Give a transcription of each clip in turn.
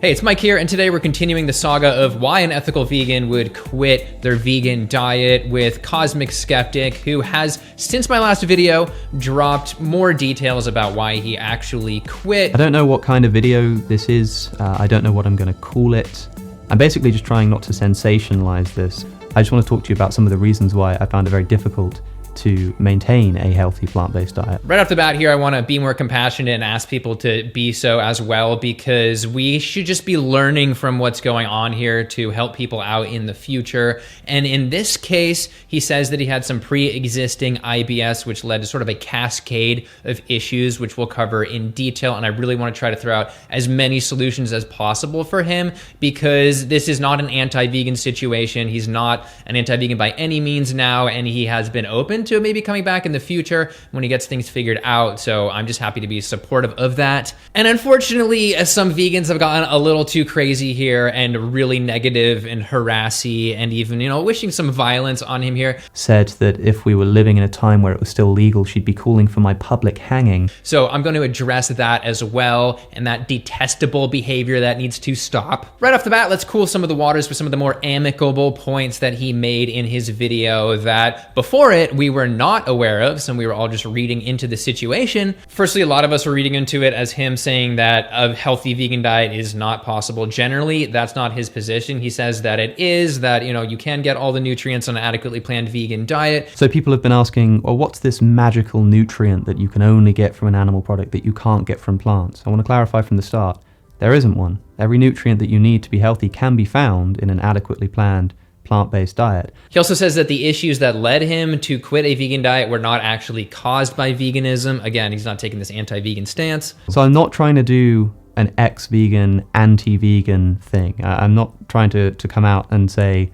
Hey, it's Mike here, and today we're continuing the saga of why an ethical vegan would quit their vegan diet with CosmicSkeptic, who has, since my last video, dropped more details about why he actually quit. I don't know what kind of video this is. I don't know what I'm going to call it. I'm basically just trying not to sensationalize this. I just want to talk to you about some of the reasons why I found it very difficult to maintain a healthy plant-based diet. Right off the bat here, I want to be more compassionate and ask people to be so as well, because we should just be learning from what's going on here to help people out in the future. And in this case, he says that he had some pre-existing IBS, which led to sort of a cascade of issues, which we'll cover in detail. And I really want to try to throw out as many solutions as possible for him, because this is not an anti-vegan situation. He's not an anti-vegan by any means now, and he has been open to maybe coming back in the future when he gets things figured out. So I'm just happy to be supportive of that. And unfortunately, some vegans have gotten a little too crazy here and really negative and harassy and even, wishing some violence on him here. Said that if we were living in a time where it was still legal, she'd be calling for my public hanging. So I'm going to address that as well, and that detestable behavior that needs to stop. Right off the bat, let's cool some of the waters with some of the more amicable points that he made in his video that before it, we were not aware of, so we were all just reading into the situation. Firstly, a lot of us were reading into it as him saying that a healthy vegan diet is not possible. Generally, that's not his position. He says that it is, that, you can get all the nutrients on an adequately planned vegan diet. So people have been asking, well, what's this magical nutrient that you can only get from an animal product that you can't get from plants? I want to clarify from the start, there isn't one. Every nutrient that you need to be healthy can be found in an adequately planned plant-based diet. He also says that the issues that led him to quit a vegan diet were not actually caused by veganism. Again, he's not taking this anti-vegan stance. So I'm not trying to do an ex-vegan, anti-vegan thing. I'm not trying to come out and say,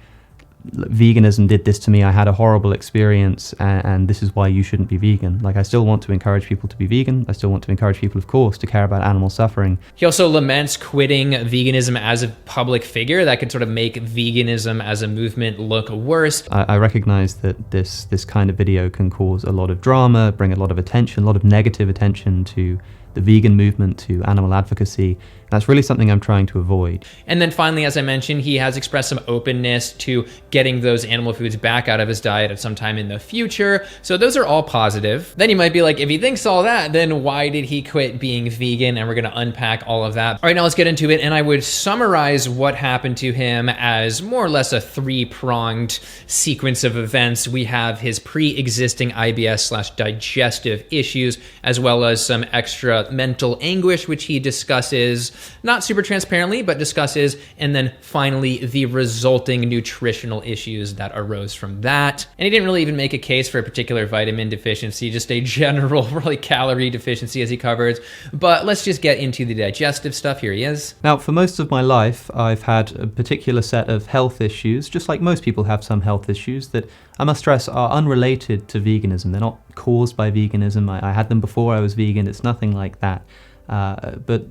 veganism did this to me, I had a horrible experience, and this is why you shouldn't be vegan. Like, I still want to encourage people to be vegan. I still want to encourage people, of course, to care about animal suffering. He also laments quitting veganism as a public figure. That could sort of make veganism as a movement look worse. I recognize that this kind of video can cause a lot of drama, bring a lot of attention, a lot of negative attention to the vegan movement, to animal advocacy. That's really something I'm trying to avoid. And then finally, as I mentioned, he has expressed some openness to getting those animal foods back out of his diet at some time in the future. So those are all positive. Then you might be like, if he thinks all that, then why did he quit being vegan? And we're going to unpack all of that. All right, now let's get into it. And I would summarize what happened to him as more or less a three-pronged sequence of events. We have his pre-existing IBS/digestive issues, as well as some extra mental anguish, which he discusses, not super transparently, but discusses, and then finally the resulting nutritional issues that arose from that. And he didn't really even make a case for a particular vitamin deficiency, just a general really calorie deficiency as he covers. But let's just get into the digestive stuff. Here he is. Now, for most of my life, I've had a particular set of health issues, just like most people have some health issues that I must stress are unrelated to veganism. They're not caused by veganism. I had them before I was vegan. It's nothing like that. But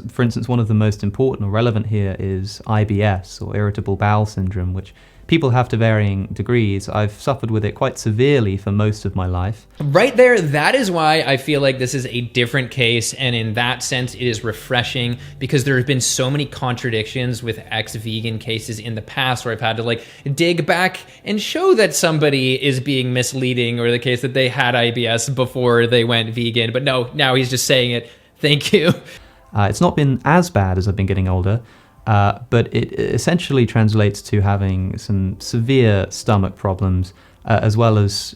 for instance, one of the most important or relevant here is IBS, or irritable bowel syndrome, which people have to varying degrees. I've suffered with it quite severely for most of my life. Right there, that is why I feel like this is a different case, and in that sense, it is refreshing, because there have been so many contradictions with ex-vegan cases in the past where I've had to dig back and show that somebody is being misleading, or the case that they had IBS before they went vegan. But no, now he's just saying it. Thank you. It's not been as bad as I've been getting older, but it essentially translates to having some severe stomach problems, as well as,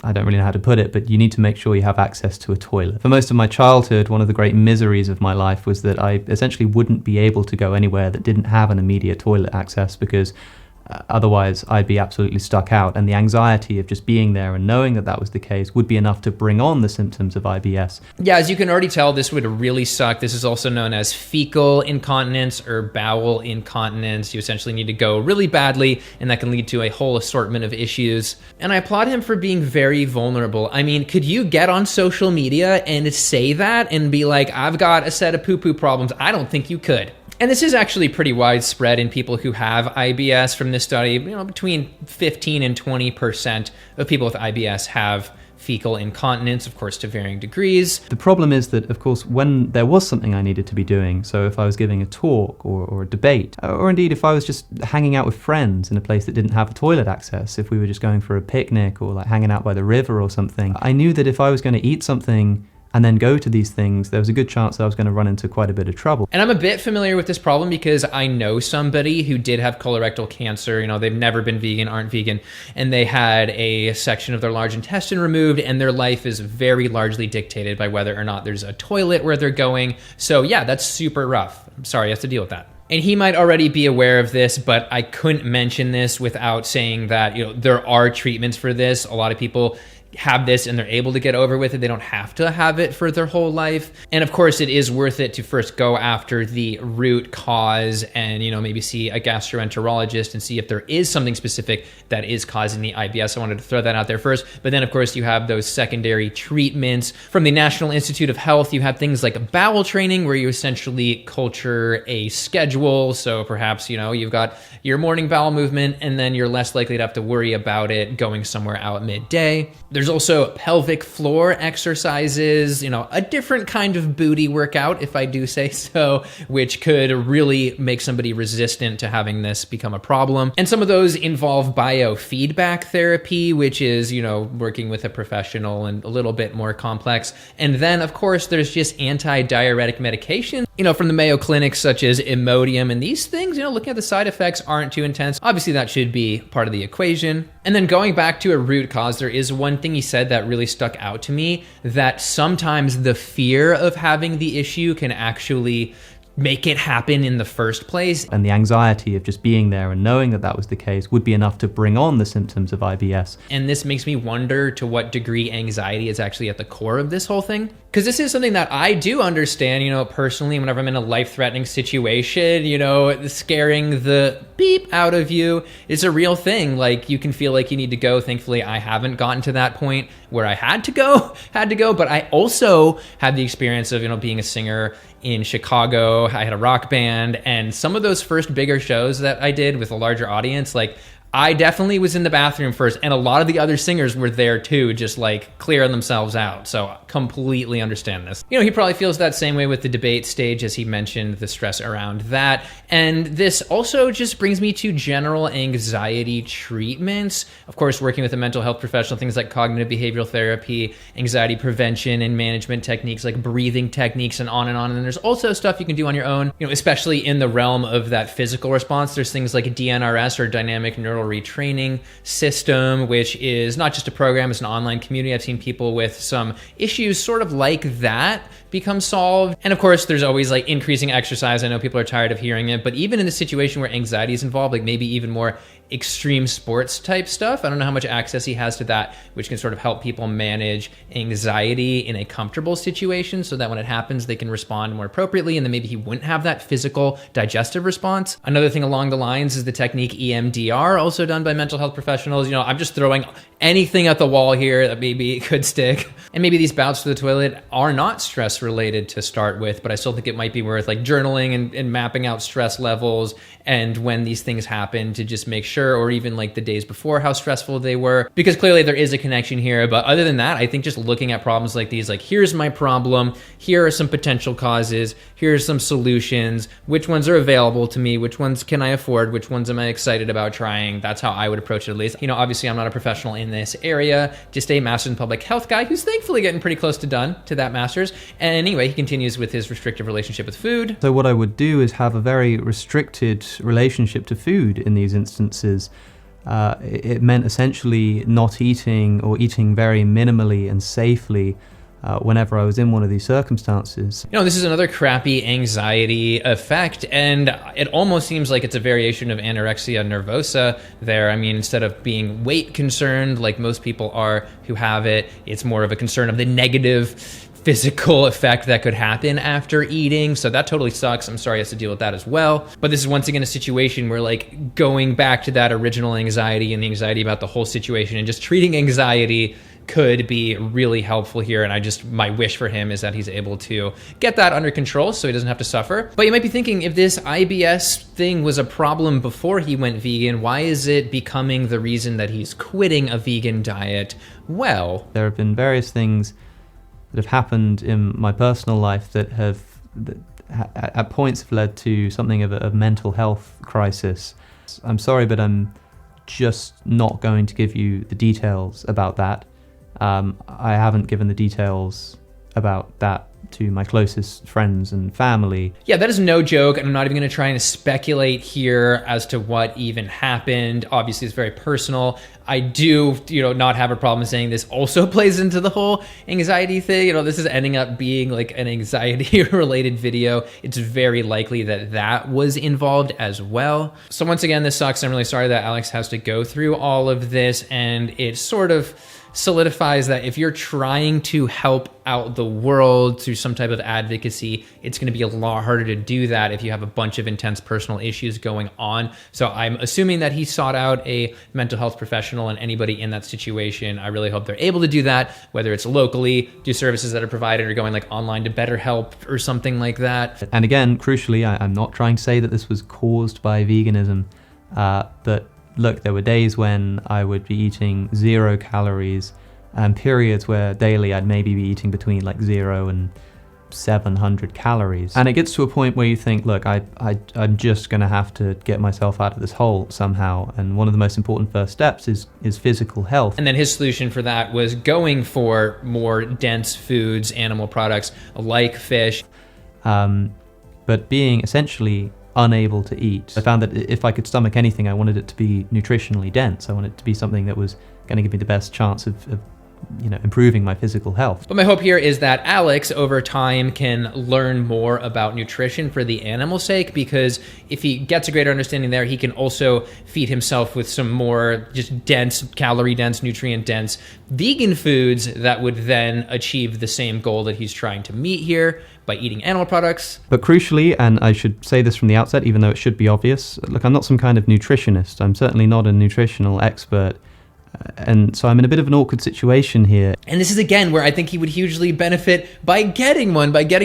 I don't really know how to put it, but you need to make sure you have access to a toilet. For most of my childhood, one of the great miseries of my life was that I essentially wouldn't be able to go anywhere that didn't have an immediate toilet access, because otherwise I'd be absolutely stuck out, and the anxiety of just being there and knowing that that was the case would be enough to bring on the symptoms of IBS. Yeah, as you can already tell, this would really suck. This is also known as fecal incontinence or bowel incontinence. You essentially need to go really badly, and that can lead to a whole assortment of issues. And I applaud him for being very vulnerable. I mean, could you get on social media and say that and be like, I've got a set of poo-poo problems? I don't think you could. And this is actually pretty widespread in people who have IBS. From this study, between 15 and 20% of people with IBS have fecal incontinence, of course, to varying degrees. The problem is that, of course, when there was something I needed to be doing, so if I was giving a talk or a debate, or indeed if I was just hanging out with friends in a place that didn't have toilet access, if we were just going for a picnic or like hanging out by the river or something, I knew that if I was going to eat something and then go to these things, there was a good chance that I was going to run into quite a bit of trouble. And I'm a bit familiar with this problem because I know somebody who did have colorectal cancer. You know, they've never been vegan, aren't vegan, and they had a section of their large intestine removed, and their life is very largely dictated by whether or not there's a toilet where they're going. So yeah, that's super rough. I'm sorry, you have to deal with that. And he might already be aware of this, but I couldn't mention this without saying that, you know, there are treatments for this. A lot of people have this and they're able to get over with it. They don't have to have it for their whole life. And of course, it is worth it to first go after the root cause and, you know, maybe see a gastroenterologist and see if there is something specific that is causing the IBS. I wanted to throw that out there first. But then, of course, you have those secondary treatments from the National Institute of Health. You have things like bowel training where you essentially culture a schedule. So perhaps, you know, you've got your morning bowel movement and then you're less likely to have to worry about it going somewhere out midday. There's also pelvic floor exercises, you know, a different kind of booty workout, if I do say so, which could really make somebody resistant to having this become a problem. And some of those involve biofeedback therapy, which is, you know, working with a professional and a little bit more complex. And then, of course, there's just anti-diuretic medication, you know, from the Mayo clinics, such as Imodium. And these things, you know, looking at the side effects aren't too intense. Obviously, that should be part of the equation. And then going back to a root cause, there is one thing he said that really stuck out to me, that sometimes the fear of having the issue can actually make it happen in the first place. And the anxiety of just being there and knowing that that was the case would be enough to bring on the symptoms of IBS. And this makes me wonder to what degree anxiety is actually at the core of this whole thing. Because this is something that I do understand, you know, personally, whenever I'm in a life-threatening situation, you know, scaring the beep out of you is a real thing. Like, you can feel like you need to go. Thankfully, I haven't gotten to that point where I had to go, but I also had the experience of, you know, being a singer in Chicago. I had a rock band, and some of those first bigger shows that I did with a larger audience, like, I definitely was in the bathroom first, and a lot of the other singers were there too, just like clearing themselves out. So completely understand this. You know, he probably feels that same way with the debate stage, as he mentioned the stress around that. And this also just brings me to general anxiety treatments. Of course, working with a mental health professional, things like cognitive behavioral therapy, anxiety prevention and management techniques like breathing techniques, and on and on. And then there's also stuff you can do on your own, you know, especially in the realm of that physical response. There's things like a DNRS, or dynamic neural retraining system, which is not just a program, it's an online community. I've seen people with some issues sort of like that become solved. And of course, there's always like increasing exercise. I know people are tired of hearing it, but even in a situation where anxiety is involved, like maybe even more extreme sports type stuff, I don't know how much access he has to that, which can sort of help people manage anxiety in a comfortable situation so that when it happens, they can respond more appropriately, and then maybe he wouldn't have that physical digestive response. Another thing along the lines is the technique EMDR, also done by mental health professionals. You know, I'm just throwing anything at the wall here that maybe could stick. And maybe these bouts to the toilet are not stress related to start with, but I still think it might be worth like journaling and mapping out stress levels, and when these things happen, to just make sure, or even like the days before, how stressful they were, because clearly there is a connection here. But other than that, I think just looking at problems like these, like, here's my problem, here are some potential causes, here's some solutions, which ones are available to me, which ones can I afford, which ones am I excited about trying. That's how I would approach it, at least. You know, obviously I'm not a professional in this area, just a master's in public health guy who's thankfully getting pretty close to done to that master's. And anyway, he continues with his restrictive relationship with food. So what I would do is have a very restricted relationship to food in these instances. It meant essentially not eating, or eating very minimally and safely whenever I was in one of these circumstances. You know, this is another crappy anxiety effect, and it almost seems like it's a variation of anorexia nervosa there. I mean, instead of being weight concerned like most people are who have it, it's more of a concern of the negative physical effect that could happen after eating. So that totally sucks. I'm sorry he has to deal with that as well. But this is once again a situation where, like, going back to that original anxiety and the anxiety about the whole situation and just treating anxiety could be really helpful here. And my wish for him is that he's able to get that under control so he doesn't have to suffer. But you might be thinking, if this IBS thing was a problem before he went vegan, why is it becoming the reason that he's quitting a vegan diet? Well, there have been various things that have happened in my personal life that at points have led to something of a mental health crisis. I'm sorry, but I'm just not going to give you the details about that. I haven't given the details about that to my closest friends and family. Yeah, that is no joke. I'm not even going to try and speculate here as to what even happened. Obviously, it's very personal. I do, not have a problem saying this also plays into the whole anxiety thing. This is ending up being like an anxiety-related video. It's very likely that that was involved as well. So once again, this sucks. I'm really sorry that Alex has to go through all of this, and it sort of solidifies that if you're trying to help out the world through some type of advocacy, it's going to be a lot harder to do that if you have a bunch of intense personal issues going on. So I'm assuming that he sought out a mental health professional, and anybody in that situation, I really hope they're able to do that, whether it's locally, do services that are provided, or going like online to BetterHelp or something like that. And again, crucially, I'm not trying to say that this was caused by veganism, but look, there were days when I would be eating 0 calories, and periods where daily I'd maybe be eating between like 0 and 700 calories. And it gets to a point where you think, look, I'm just going to have to get myself out of this hole somehow. And one of the most important first steps is physical health. And then his solution for that was going for more dense foods, animal products like fish. But being essentially unable to eat. I found that if I could stomach anything, I wanted it to be nutritionally dense. I wanted it to be something that was going to give me the best chance of improving my physical health. But my hope here is that Alex, over time, can learn more about nutrition for the animal's sake, because if he gets a greater understanding there, he can also feed himself with some more just dense, calorie-dense, nutrient-dense vegan foods that would then achieve the same goal that he's trying to meet here by eating animal products. But crucially, and I should say this from the outset, even though it should be obvious, look, I'm not some kind of nutritionist. I'm certainly not a nutritional expert. And so I'm in a bit of an awkward situation here. And this is again where I think he would hugely benefit by getting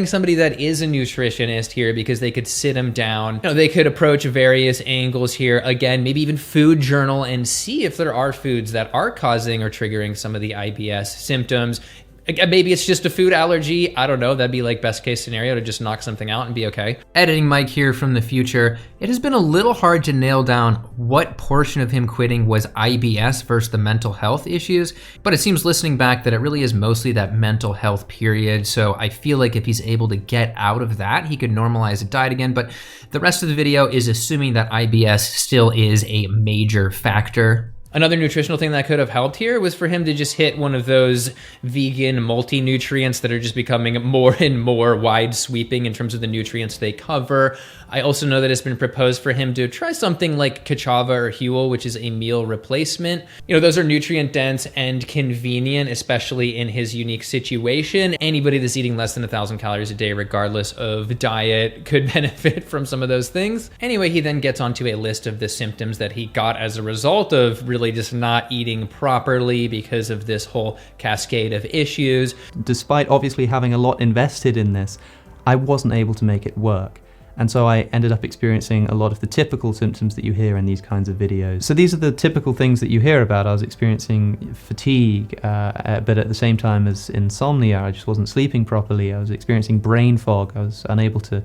somebody that is a nutritionist here, because they could sit him down. They could approach various angles here. Again, maybe even food journal and see if there are foods that are causing or triggering some of the IBS symptoms. Maybe it's just a food allergy. I don't know. That'd be like best case scenario, to just knock something out and be okay. Editing Mike here from the future. It has been a little hard to nail down what portion of him quitting was IBS versus the mental health issues, but it seems listening back that it really is mostly that mental health period. So I feel like if he's able to get out of that, he could normalize a diet again. But the rest of the video is assuming that IBS still is a major factor. Another nutritional thing that could have helped here was for him to just hit one of those vegan multi-nutrients that are just becoming more and more wide sweeping in terms of the nutrients they cover. I also know that it's been proposed for him to try something like Kachava or Huel, which is a meal replacement. Those are nutrient dense and convenient, especially in his unique situation. Anybody that's eating less than 1,000 calories a day, regardless of diet, could benefit from some of those things. Anyway, he then gets onto a list of the symptoms that he got as a result of really just not eating properly because of this whole cascade of issues. Despite obviously having a lot invested in this, I wasn't able to make it work. And so I ended up experiencing a lot of the typical symptoms that you hear in these kinds of videos. So these are the typical things that you hear about. I was experiencing fatigue, but at the same time as insomnia. I just wasn't sleeping properly. I was experiencing brain fog. I was unable to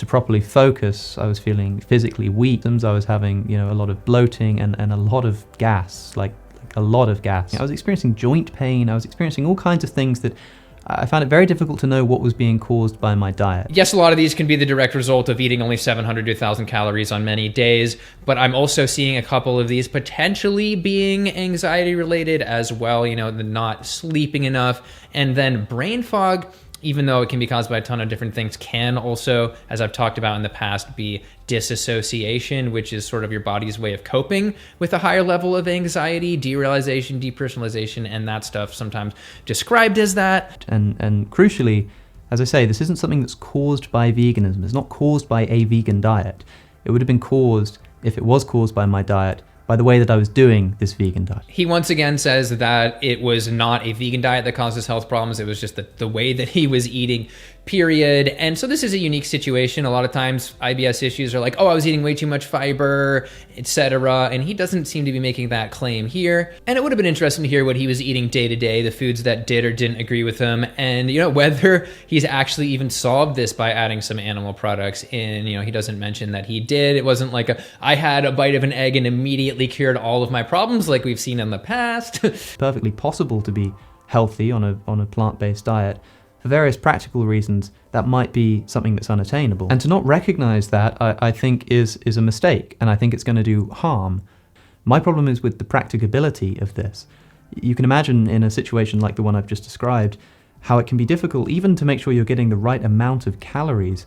properly focus. I was feeling physically weak. I was having, a lot of bloating and a lot of gas, like a lot of gas. I was experiencing joint pain. I was experiencing all kinds of things that I found it very difficult to know what was being caused by my diet. Yes, a lot of these can be the direct result of eating only 700 to 1,000 calories on many days, but I'm also seeing a couple of these potentially being anxiety related as well, the not sleeping enough, and then brain fog, even though it can be caused by a ton of different things, can also, as I've talked about in the past, be disassociation, which is sort of your body's way of coping with a higher level of anxiety, derealization, depersonalization, and that stuff sometimes described as that. And crucially, as I say, this isn't something that's caused by veganism. It's not caused by a vegan diet. It would have been caused, if it was caused by my diet, by the way that I was doing this vegan diet. He once again says that it was not a vegan diet that caused his health problems. It was just the way that he was eating, period. And so this is a unique situation. A lot of times IBS issues are like, oh, I was eating way too much fiber, etc. And he doesn't seem to be making that claim here. And it would have been interesting to hear what he was eating day to day, the foods that did or didn't agree with him, and whether he's actually even solved this by adding some animal products in. He doesn't mention that he did. It wasn't like I had a bite of an egg and immediately cured all of my problems like we've seen in the past. Perfectly possible to be healthy on a plant-based diet. For various practical reasons, that might be something that's unattainable. And to not recognize that, I think is a mistake, and I think it's going to do harm. My problem is with the practicability of this. You can imagine in a situation like the one I've just described, how it can be difficult even to make sure you're getting the right amount of calories,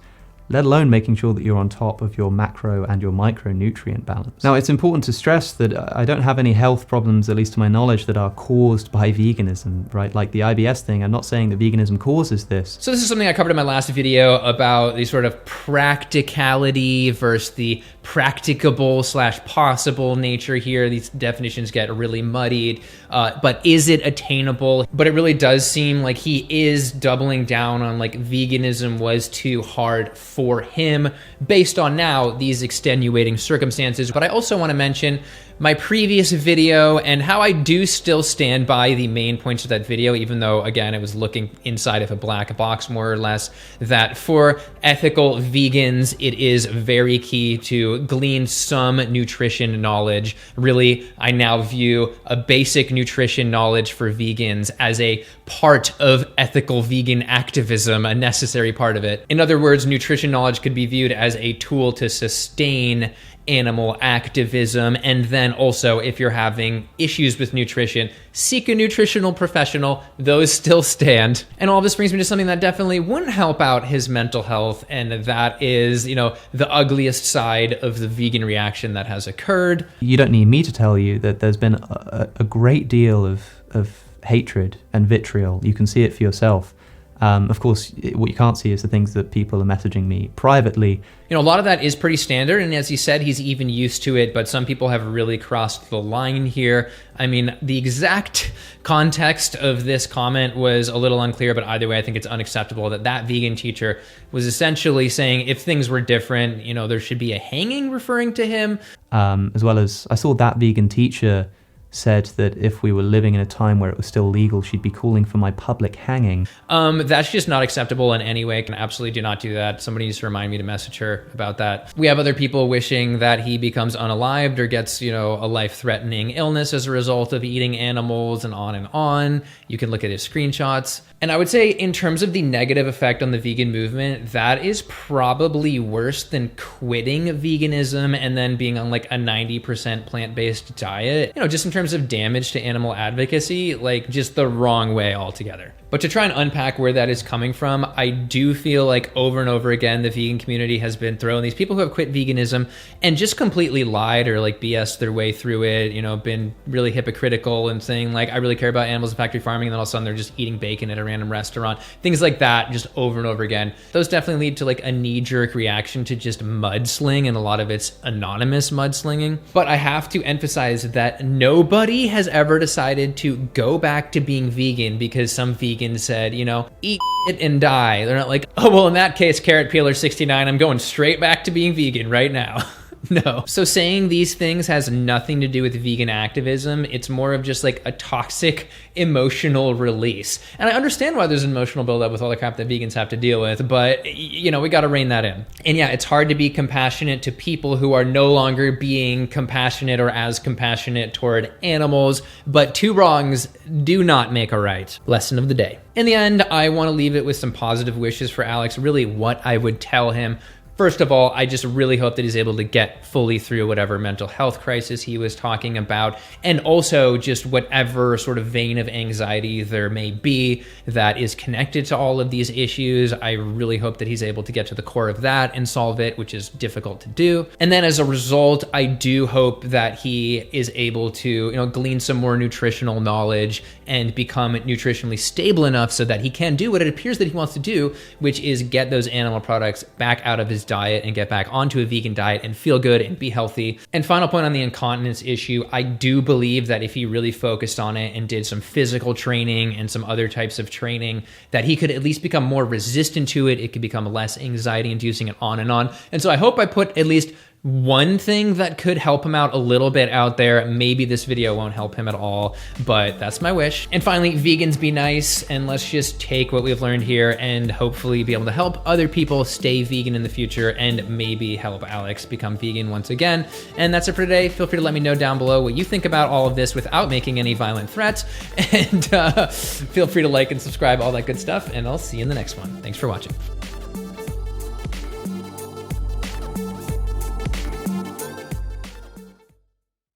let alone making sure that you're on top of your macro and your micronutrient balance. Now, it's important to stress that I don't have any health problems, at least to my knowledge, that are caused by veganism, right? Like the IBS thing, I'm not saying that veganism causes this. So this is something I covered in my last video about the sort of practicality versus the practicable/possible nature here. These definitions get really muddied, but is it attainable? But it really does seem like he is doubling down on like veganism was too hard for him based on now these extenuating circumstances. But I also want to mention my previous video and how I do still stand by the main points of that video, even though, again, it was looking inside of a black box, more or less, that for ethical vegans, it is very key to glean some nutrition knowledge. Really, I now view a basic nutrition knowledge for vegans as a part of ethical vegan activism, a necessary part of it. In other words, nutrition knowledge could be viewed as a tool to sustain animal activism. And then also, if you're having issues with nutrition, seek a nutritional professional. Those still stand. And all this brings me to something that definitely wouldn't help out his mental health, and that is, the ugliest side of the vegan reaction that has occurred. You don't need me to tell you that there's been a great deal of hatred and vitriol. You can see it for yourself. Of course, what you can't see is the things that people are messaging me privately. A lot of that is pretty standard, and as he said, he's even used to it, but some people have really crossed the line here. I mean, the exact context of this comment was a little unclear, but either way, I think it's unacceptable that vegan teacher was essentially saying if things were different, there should be a hanging referring to him. As well as, I saw that vegan teacher said that if we were living in a time where it was still legal, she'd be calling for my public hanging. That's just not acceptable in any way. Can absolutely do not do that. Somebody needs to remind me to message her about that. We have other people wishing that he becomes unalived or gets, a life-threatening illness as a result of eating animals, and on and on. You can look at his screenshots. And I would say in terms of the negative effect on the vegan movement, that is probably worse than quitting veganism and then being on like a 90% plant-based diet. Just in terms of damage to animal advocacy, like just the wrong way altogether. But to try and unpack where that is coming from, I do feel like over and over again, the vegan community has been throwing these people who have quit veganism and just completely lied or like BS their way through it, been really hypocritical and saying like, I really care about animals and factory farming. And then all of a sudden they're just eating bacon at a random restaurant, things like that, just over and over again. Those definitely lead to like a knee-jerk reaction to just mudsling, and a lot of it's anonymous mudslinging. But I have to emphasize that nobody has ever decided to go back to being vegan because some vegan said, eat it and die. They're not like, oh, well, in that case, Carrot Peeler 69, I'm going straight back to being vegan right now. No. So saying these things has nothing to do with vegan activism. It's more of just like a toxic emotional release. And I understand why there's an emotional buildup with all the crap that vegans have to deal with, but we got to rein that in. And yeah, it's hard to be compassionate to people who are no longer being compassionate or as compassionate toward animals, but two wrongs do not make a right. Lesson of the day. In the end, I want to leave it with some positive wishes for Alex. Really what I would tell him. First of all, I just really hope that he's able to get fully through whatever mental health crisis he was talking about, and also just whatever sort of vein of anxiety there may be that is connected to all of these issues. I really hope that he's able to get to the core of that and solve it, which is difficult to do. And then as a result, I do hope that he is able to, glean some more nutritional knowledge and become nutritionally stable enough so that he can do what it appears that he wants to do, which is get those animal products back out of his his diet and get back onto a vegan diet and feel good and be healthy. And final point on the incontinence issue, I do believe that if he really focused on it and did some physical training and some other types of training, that he could at least become more resistant to it. It could become less anxiety inducing and on and on. And so I hope I put at least one thing that could help him out a little bit out there. Maybe this video won't help him at all, but that's my wish. And finally, vegans be nice, and let's just take what we've learned here and hopefully be able to help other people stay vegan in the future and maybe help Alex become vegan once again. And that's it for today. Feel free to let me know down below what you think about all of this without making any violent threats. And feel free to like and subscribe, all that good stuff, and I'll see you in the next one. Thanks for watching.